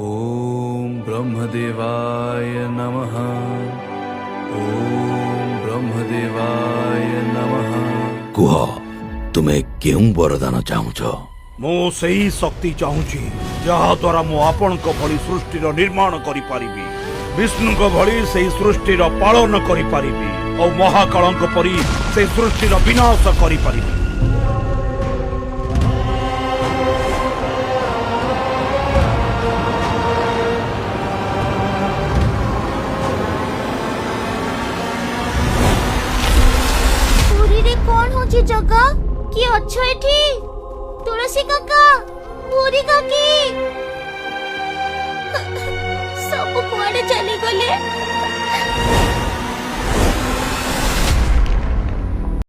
ओम ब्रह्मदेवाय नमः। ओम ब्रह्मदेवाय नमः। कुह तुमे केउं वरदान चाहुछ? मो सही शक्ति चाहूची जहा द्वारा मो आपण भली सृष्टिर निर्माण करि पारिबी, विष्णु भली से सृष्टिर पालन करि पारिबी और महाकालंक परी से सृष्टिर विनाश करि पारिबी। कौन हो जगह कि अच्छो एठी? तुलसी काका, पूरी काकी सब कुआडे चली गले।